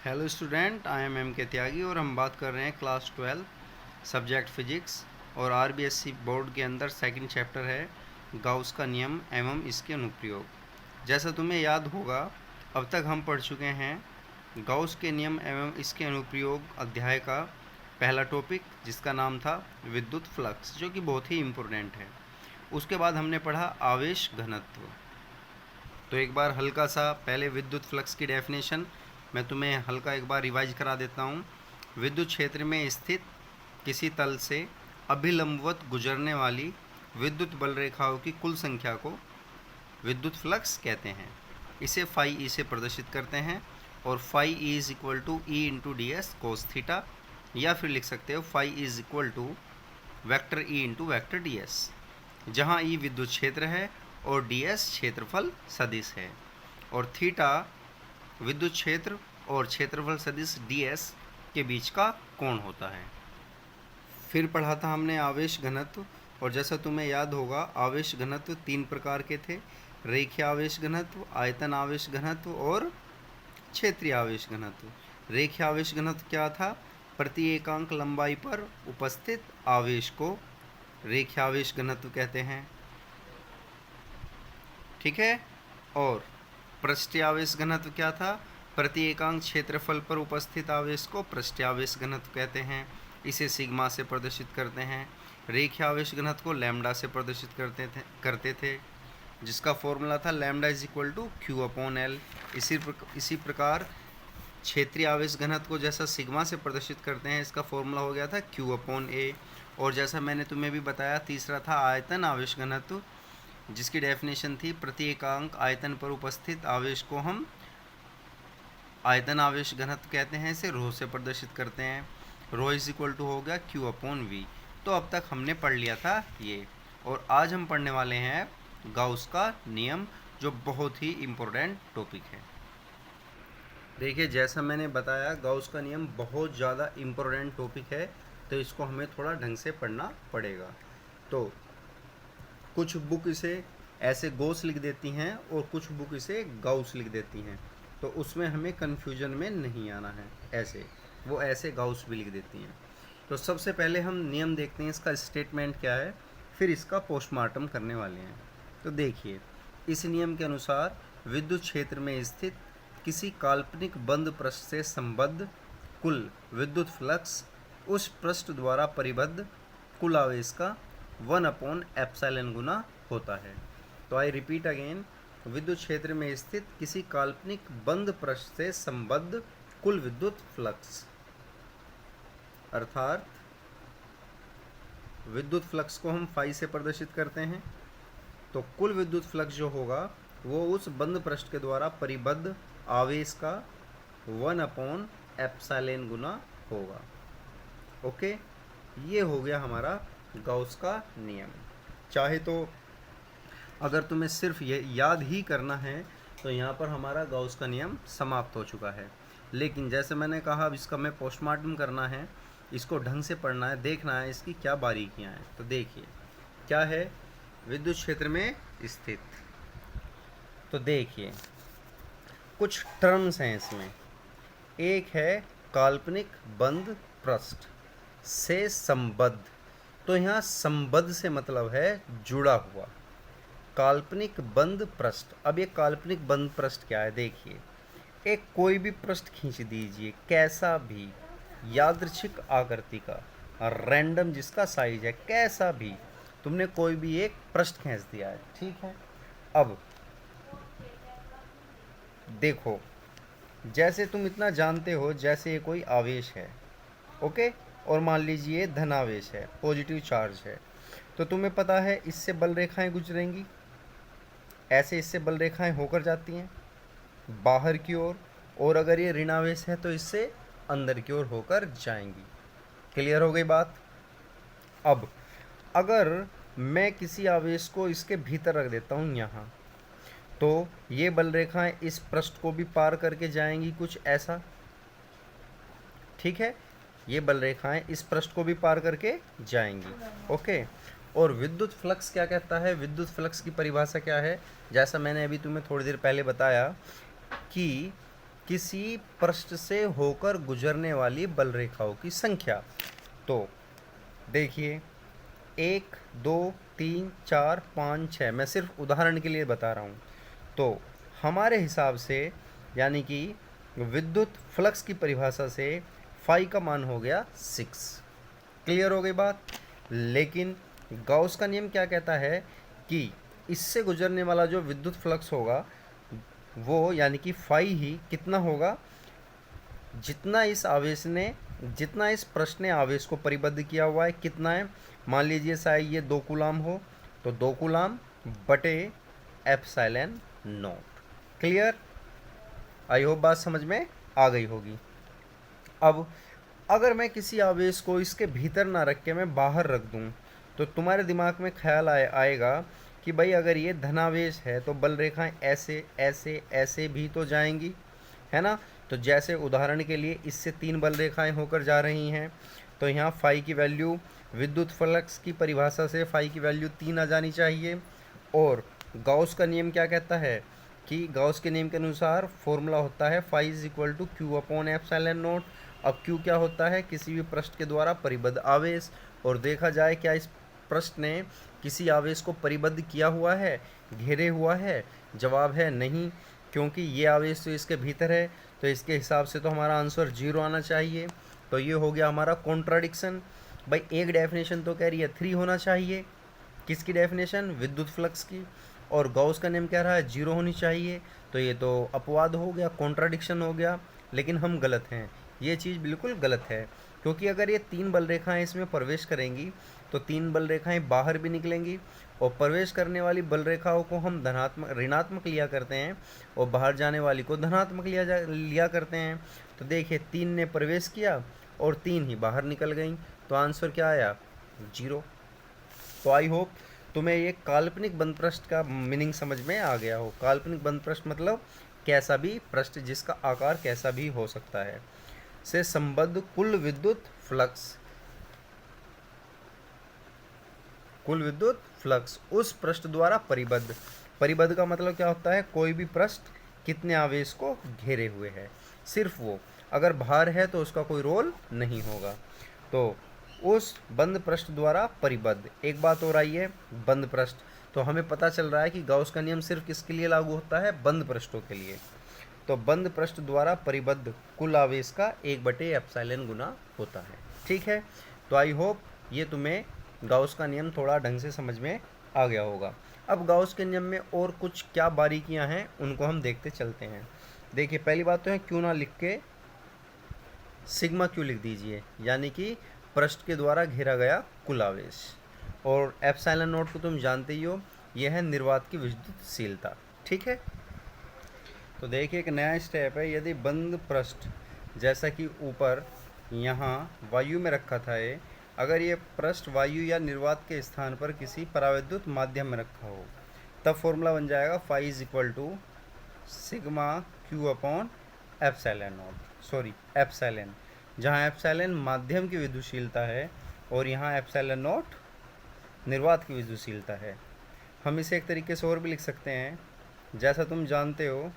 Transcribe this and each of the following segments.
Hello student, I am के त्यागी और हम बात कर रहे हैं क्लास 12 सब्जेक्ट फिजिक्स और आरबीएससी बोर्ड के अंदर सेकंड चैप्टर है गाउस का नियम एवं इसके अनुप्रयोग। जैसा तुम्हें याद होगा, अब तक हम पढ़ चुके हैं गाउस के नियम एवं इसके अनुप्रयोग अध्याय का पहला टॉपिक, जिसका नाम था विद्युत फ्लक्स, जो कि बहुत ही इम्पोर्टेंट है। उसके बाद हमने पढ़ा आवेश घनत्व। तो एक बार हल्का सा पहले विद्युत फ्लक्स की डेफिनेशन मैं तुम्हें हल्का एक बार रिवाइज करा देता हूँ। विद्युत क्षेत्र में स्थित किसी तल से अभिलंबवत गुजरने वाली विद्युत बल रेखाओं की कुल संख्या को विद्युत फ्लक्स कहते हैं। इसे फाई ई से प्रदर्शित करते हैं और phi E is equal to E into D S cos theta, या फिर लिख सकते हो phi is equal to vector E into vector D S, जहाँ ई विद्युत क्षेत्र है और डी एस क्षेत्रफल सदिश है और थीटा विद्युत क्षेत्र और क्षेत्रफल सदिश डी एस के बीच का कोण होता है। फिर पढ़ा था हमने आवेश घनत्व, और जैसा तुम्हें याद होगा आवेश घनत्व तीन प्रकार के थे: रेखीय आवेश घनत्व, आयतन आवेश घनत्व और क्षेत्रीय आवेश घनत्व। रेखीय आवेश घनत्व क्या था? प्रति एकांक लंबाई पर उपस्थित आवेश को रेखीय आवेश घनत्व कहते हैं, ठीक है। और पृष्ठीय आवेश घनत्व क्या था? प्रति एकांक क्षेत्रफल पर उपस्थित आवेश को पृष्ठीय आवेश घनत्व कहते हैं। इसे सिग्मा से प्रदर्शित करते हैं। रेखीय आवेश घनत्व को लैम्डा से प्रदर्शित करते थे, जिसका फॉर्मूला था lambda is equal to Q upon L. इसी प्रकार क्षेत्रीय आवेश घनत्व को जैसा सिग्मा से प्रदर्शित करते हैं, इसका फॉर्मूला हो गया था क्यू अपॉन ए। और जैसा मैंने तुम्हें भी बताया, तीसरा था आयतन आवेश घनत्व, जिसकी डेफिनेशन थी प्रति एकांक आयतन पर उपस्थित आवेश को हम आयतन आवेश घनत्व कहते हैं। इसे रो से प्रदर्शित करते हैं। रो इज इक्वल टू हो गया क्यू अपॉन वी। तो अब तक हमने पढ़ लिया था ये, और आज हम पढ़ने वाले हैं गाउस का नियम, जो बहुत ही इम्पोर्टेंट टॉपिक है। देखिए, जैसा मैंने बताया गाउस का नियम बहुत ज़्यादा इम्पोर्टेंट टॉपिक है, तो इसको हमें थोड़ा ढंग से पढ़ना पड़ेगा। तो कुछ बुक इसे ऐसे गॉस लिख देती हैं और कुछ बुक इसे गाउस लिख देती हैं, तो उसमें हमें कन्फ्यूजन में नहीं आना है। ऐसे गाउस भी लिख देती हैं। तो सबसे पहले हम नियम देखते हैं, इसका स्टेटमेंट क्या है, फिर इसका पोस्टमार्टम करने वाले हैं। तो देखिए, इस नियम के अनुसार विद्युत क्षेत्र में स्थित किसी काल्पनिक बंद पृष्ठ से संबद्ध कुल विद्युत फ्लक्स उस पृष्ठ द्वारा परिबद्ध कुल आवेश का 1/ε गुना होता है। तो आई रिपीट अगेन, विद्युत क्षेत्र में स्थित किसी काल्पनिक बंद पृष्ठ से संबद्ध कुल विद्युत फ्लक्स, अर्थात विद्युत फ्लक्स को हम फाई से प्रदर्शित करते हैं, तो कुल विद्युत फ्लक्स जो होगा वो उस बंद पृष्ठ के द्वारा परिबद्ध आवेश का 1/ε गुना होगा। ओके, ये हो गया हमारा गाउस का नियम। चाहे तो अगर तुम्हें सिर्फ ये याद ही करना है तो यहाँ पर हमारा गाउस का नियम समाप्त हो चुका है, लेकिन जैसे मैंने कहा, अब इसका हमें पोस्टमार्टम करना है, इसको ढंग से पढ़ना है, देखना है इसकी क्या बारीकियाँ हैं। तो देखिए क्या है विद्युत क्षेत्र में स्थित। तो देखिए कुछ टर्म्स हैं इसमें। एक है काल्पनिक बंद पृष्ठ से संबद्ध। तो यहाँ संबद्ध से मतलब है जुड़ा हुआ। काल्पनिक बंद पृष्ठ। अब ये काल्पनिक बंद पृष्ठ क्या है? देखिए, एक कोई भी पृष्ठ खींच दीजिए, कैसा भी, यादृच्छिक आकृति का, रैंडम जिसका साइज है, कैसा भी, तुमने कोई भी एक पृष्ठ खींच दिया है, ठीक है। अब देखो, जैसे तुम इतना जानते हो, जैसे ये कोई आवेश है, ओके, और मान लीजिए धनावेश है, पॉजिटिव चार्ज है, तो तुम्हें पता है इससे बल रेखाएं गुजरेंगी, ऐसे इससे बल रेखाएं होकर जाती हैं बाहर की ओर, और अगर ये ऋणावेश है तो इससे अंदर की ओर होकर जाएंगी। क्लियर हो गई बात? अब अगर मैं किसी आवेश को इसके भीतर रख देता हूँ यहाँ, तो ये बल रेखाएं इस पृष्ठ को भी पार करके जाएंगी, कुछ ऐसा, ठीक है। ये बल रेखाएं इस पृष्ठ को भी पार करके जाएंगी, ओके। और विद्युत फ्लक्स क्या कहता है? विद्युत फ्लक्स की परिभाषा क्या है? जैसा मैंने अभी तुम्हें थोड़ी देर पहले बताया कि किसी पृष्ठ से होकर गुजरने वाली बल रेखाओं की संख्या। तो देखिए 1 2 3 4 5 6, मैं सिर्फ उदाहरण के लिए बता रहा हूँ। तो हमारे हिसाब से यानी कि विद्युत फ्लक्स की परिभाषा से फाई का मान हो गया 6। क्लियर हो गई बात। लेकिन गॉस का नियम क्या कहता है कि इससे गुजरने वाला जो विद्युत फ्लक्स होगा वो यानी कि फाई ही कितना होगा, जितना इस पृष्ठ ने आवेश को परिबद्ध किया हुआ है कितना है। मान लीजिए शायद ये 2 कूलाम हो, तो 2 कूलाम बटे epsilon not. Clear, I hope बात समझ में आ गई होगी। अब अगर मैं किसी आवेश को इसके भीतर ना रख के मैं बाहर रख दूं, तो तुम्हारे दिमाग में ख्याल आएगा कि भाई अगर ये धनावेश है तो बल रेखाएं ऐसे ऐसे ऐसे भी तो जाएंगी, है ना। तो जैसे उदाहरण के लिए इससे 3 बल रेखाएं होकर जा रही हैं, तो यहाँ फाई की वैल्यू विद्युत फ्लक्स की परिभाषा से फाई की वैल्यू 3 आ जानी चाहिए। और गॉस का नियम क्या कहता है कि गॉस के नियम के अनुसार फॉर्मूला होता है phi is equal to Q upon epsilon naught. अब क्यू क्या होता है, किसी भी पृष्ठ के द्वारा परिबद्ध आवेश। और देखा जाए क्या इस पृष्ठ ने किसी आवेश को परिबद्ध किया हुआ है, घेरे हुआ है। जवाब है नहीं, क्योंकि ये आवेश तो इसके भीतर है, तो इसके हिसाब से तो हमारा आंसर 0 आना चाहिए। तो ये हो गया हमारा कॉन्ट्राडिक्शन। भाई एक डेफिनेशन तो कह रही है 3 होना चाहिए, किसकी डेफिनेशन, विद्युत फ्लक्स की, और गॉस का नियम कह रहा है 0 होनी चाहिए। तो ये तो अपवाद हो गया, कॉन्ट्राडिक्शन हो गया। लेकिन हम गलत हैं, ये चीज़ बिल्कुल गलत है, क्योंकि अगर ये 3 बल रेखाएं इसमें प्रवेश करेंगी तो 3 बल रेखाएं बाहर भी निकलेंगी, और प्रवेश करने वाली बल रेखाओं को हम ऋणात्मक लिया करते हैं और बाहर जाने वाली को धनात्मक लिया करते हैं। तो देखिए 3 ने प्रवेश किया और 3 ही बाहर निकल गई, तो आंसर क्या आया, 0। तो आई होप तुम्हें ये काल्पनिक बंद पृष्ठ का मीनिंग समझ में आ गया हो। काल्पनिक बंद पृष्ठ मतलब कैसा भी पृष्ठ जिसका आकार कैसा भी हो सकता है, से संबद्ध कुल विद्युत फ्लक्स उस पृष्ठ द्वारा परिबद्ध का मतलब क्या होता है, कोई भी पृष्ठ कितने आवेश को घेरे हुए है, सिर्फ वो। अगर भार है तो उसका कोई रोल नहीं होगा। तो उस बंद पृष्ठ द्वारा परिबद्ध, एक बात और आई है बंद पृष्ठ, तो हमें पता चल रहा है कि गॉस का नियम सिर्फ किसके लिए लागू होता है, बंद पृष्ठों के लिए। तो बंद पृष्ठ द्वारा परिबद्ध कुल आवेश का 1/एप्सिलॉन गुना होता है। ठीक है, तो आई होप ये तुम्हें गॉस का नियम थोड़ा ढंग से समझ में आ गया होगा। अब गॉस के नियम में और कुछ क्या बारीकियां हैं उनको हम देखते चलते हैं। देखिए पहली बात तो है क्यों ना लिख के सिग्मा क्यू लिख दीजिए, यानी कि पृष्ठ के द्वारा घेरा गया कुल आवेश। और एप्सिलॉन नॉट को तुम जानते ही हो, यह है निर्वात की विद्युतशीलता। ठीक है, तो देखिए एक नया स्टेप है। यदि बंद पृष्ठ जैसा कि ऊपर यहाँ वायु में रखा था ये, अगर ये पृष्ठ वायु या निर्वात के स्थान पर किसी परावैद्युत माध्यम में रखा हो, तब फॉर्मूला बन जाएगा phi is equal to sigma Q upon epsilon naught, sorry epsilon, जहाँ एप्सिलॉन माध्यम की विद्युतशीलता है और यहाँ एप्सिलॉन नॉट निर्वात की विद्युतशीलता है। हम इसे एक तरीके से और भी लिख सकते हैं, जैसा तुम जानते हो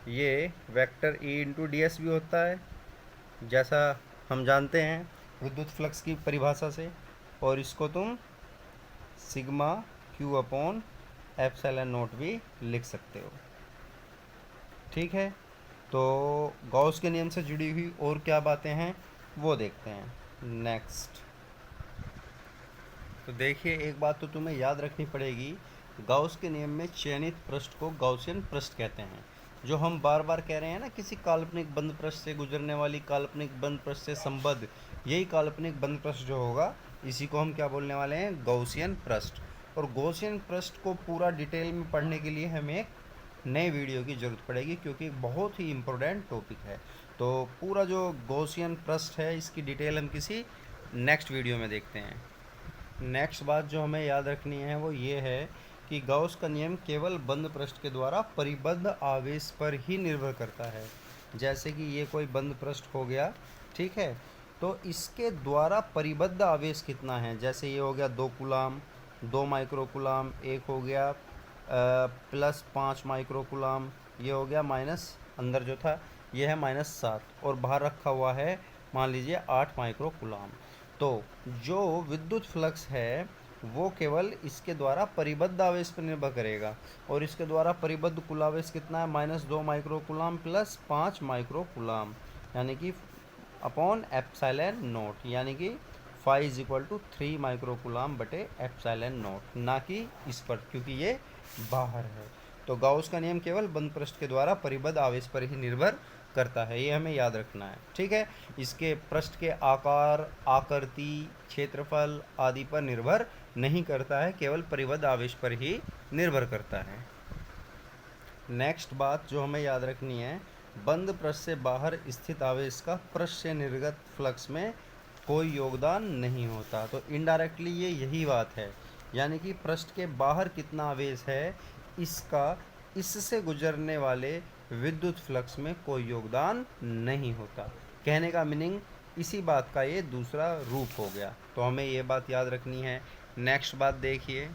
ये vector E into D S भी होता है, जैसा हम जानते हैं विद्युत फ्लक्स की परिभाषा से, और इसको तुम sigma Q upon epsilon not भी लिख सकते हो। ठीक है, तो गॉस के नियम से जुड़ी हुई और क्या बातें हैं वो देखते हैं नेक्स्ट। तो देखिए एक बात तो तुम्हें याद रखनी पड़ेगी, गॉस के नियम में चयनित पृष्ठ को गॉसियन पृष्ठ कहते हैं। जो हम बार बार कह रहे हैं ना, किसी काल्पनिक बंद पृष्ठ से गुजरने वाली काल्पनिक बंद पृष्ठ से संबद्ध, यही काल्पनिक बंद पृष्ठ जो होगा इसी को हम क्या बोलने वाले हैं, गॉसियन पृष्ठ। और गॉसियन पृष्ठ को पूरा डिटेल में पढ़ने के लिए हमें एक नए वीडियो की ज़रूरत पड़ेगी, क्योंकि बहुत ही इम्पोर्टेंट टॉपिक है। तो पूरा जो गॉसियन पृष्ठ है इसकी डिटेल हम किसी नेक्स्ट वीडियो में देखते हैं। नेक्स्ट बात जो हमें याद रखनी है वो ये है कि गॉस का नियम केवल बंद पृष्ठ के द्वारा परिबद्ध आवेश पर ही निर्भर करता है। जैसे कि ये कोई बंद पृष्ठ हो गया, ठीक है, तो इसके द्वारा परिबद्ध आवेश कितना है, जैसे ये हो गया 2 कूलाम, 2 माइक्रो कूलाम, एक हो गया +5 माइक्रो कूलाम, ये हो गया अंदर जो था ये है -7 और बाहर रखा हुआ है मान लीजिए 8 माइक्रो कूलाम। तो जो विद्युत फ्लक्स है वो केवल इसके द्वारा परिबद्ध आवेश पर निर्भर करेगा और इसके द्वारा परिबद्ध कुल आवेश कितना है -2 micro coulomb plus 5 micro coulomb, यानी कि अपॉन एप्सिलॉन नॉट, यानी कि phi is equal to 3 micro coulomb बटे एप्सिलॉन नॉट, ना कि इस पर, क्योंकि ये बाहर है। तो गाउस का नियम केवल बंद पृष्ठ के द्वारा परिबद्ध आवेश पर ही निर्भर करता है, ये हमें याद रखना है। ठीक है, इसके पृष्ठ के आकार, आकृति, क्षेत्रफल आदि पर निर्भर नहीं करता है, केवल परिबद्ध आवेश पर ही निर्भर करता है। नेक्स्ट बात जो हमें याद रखनी है, बंद पृष्ठ से बाहर स्थित आवेश का पृष्ठ से निर्गत फ्लक्स में कोई योगदान नहीं होता। तो इनडायरेक्टली ये यही बात है, यानी कि पृष्ठ के बाहर कितना आवेश है इसका इससे गुजरने वाले विद्युत फ्लक्स में कोई योगदान नहीं होता। कहने का मीनिंग इसी बात का ये दूसरा रूप हो गया, तो हमें ये बात याद रखनी है। नेक्स्ट बात देखिए,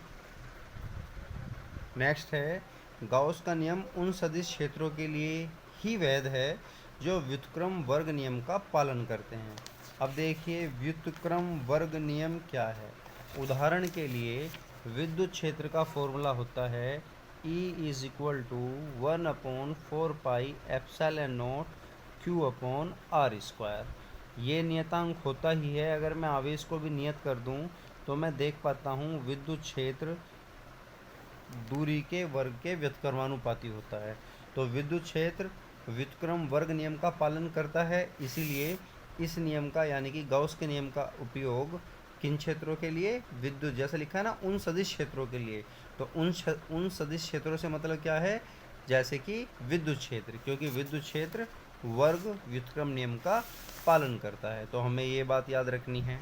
नेक्स्ट है गाउस का नियम उन सदिश क्षेत्रों के लिए ही वैध है जो व्युत्क्रम वर्ग नियम का पालन करते हैं। अब देखिए व्युत्क्रम वर्ग नियम क्या है। उदाहरण के लिए विद्युत क्षेत्र का फॉर्मूला होता है E is equal to 1/4 pi epsilon naught Q/r²। ये नियतांक होता ही है। अगर मैं आवेश को भी नियत कर दूं तो मैं देख पाता हूँ विद्युत क्षेत्र दूरी के वर्ग के व्युत्क्रमानुपाती होता है। तो विद्युत क्षेत्र व्युत्क्रम वर्ग नियम का पालन करता है, इसीलिए इस नियम का यानी कि गाउस के नियम का उपयोग किन क्षेत्रों के लिए, विद्युत, जैसे लिखा है ना उन सदिश क्षेत्रों के लिए, तो उन सदिश क्षेत्रों से मतलब क्या है, जैसे कि विद्युत क्षेत्र, क्योंकि विद्युत क्षेत्र वर्ग व्युत्क्रम नियम का पालन करता है। तो हमें ये बात याद रखनी है।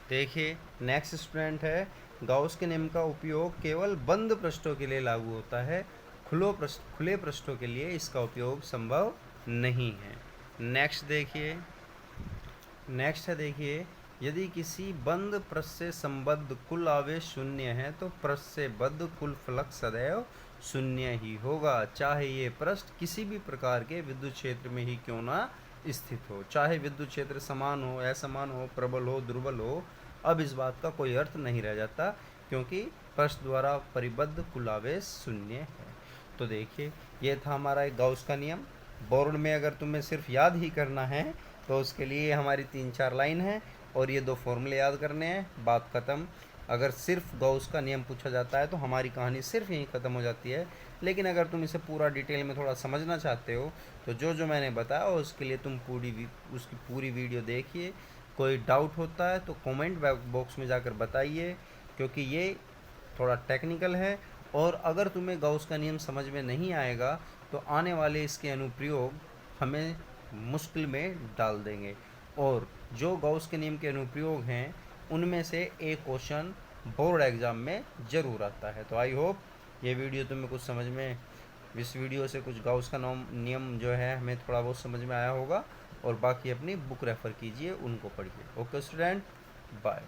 देखिए नेक्स्ट स्टूडेंट है, गाउस के नियम का उपयोग केवल बंद पृष्ठों के लिए लागू होता है, खुले पृष्ठों के लिए इसका उपयोग संभव नहीं है। नेक्स्ट है देखिए, यदि किसी बंद पृष्ठ से संबद्ध कुल आवेश शून्य है तो पृष्ठ से बद्ध कुल फ्लक्स सदैव शून्य ही होगा, चाहे ये पृष्ठ किसी भी प्रकार के विद्युत क्षेत्र में ही क्यों ना स्थित हो, चाहे विद्युत क्षेत्र समान हो, असमान हो, प्रबल हो, दुर्बल हो। अब इस बात का कोई अर्थ नहीं रह जाता, क्योंकि पृष्ठ द्वारा परिबद्ध कुल आवेश शून्य है। तो देखिए ये था हमारा एक गाउस का नियम। बोर्ड में अगर तुम्हें सिर्फ याद ही करना है तो उसके लिए हमारी 3-4 लाइन है और ये 2 फॉर्मूले याद करने हैं, बात ख़त्म। अगर सिर्फ गाउस का नियम पूछा जाता है तो हमारी कहानी सिर्फ यहीं ख़त्म हो जाती है। लेकिन अगर तुम इसे पूरा डिटेल में थोड़ा समझना चाहते हो तो जो मैंने बताया उसके लिए तुम उसकी पूरी वीडियो देखिए। कोई डाउट होता है तो कमेंट बॉक्स में जाकर बताइए, क्योंकि ये थोड़ा टेक्निकल है। और अगर तुम्हें गाउस का नियम समझ में नहीं आएगा तो आने वाले इसके अनुप्रयोग हमें मुश्किल में डाल देंगे, और जो गाउस के नियम के अनुप्रयोग हैं उनमें से एक क्वेश्चन बोर्ड एग्ज़ाम में ज़रूर आता है। तो आई होप ये वीडियो तुम्हें कुछ समझ में, इस वीडियो से कुछ गाउस का नियम जो है हमें थोड़ा बहुत समझ में आया होगा, और बाकी अपनी बुक रेफ़र कीजिए, उनको पढ़िए। Okay student, bye.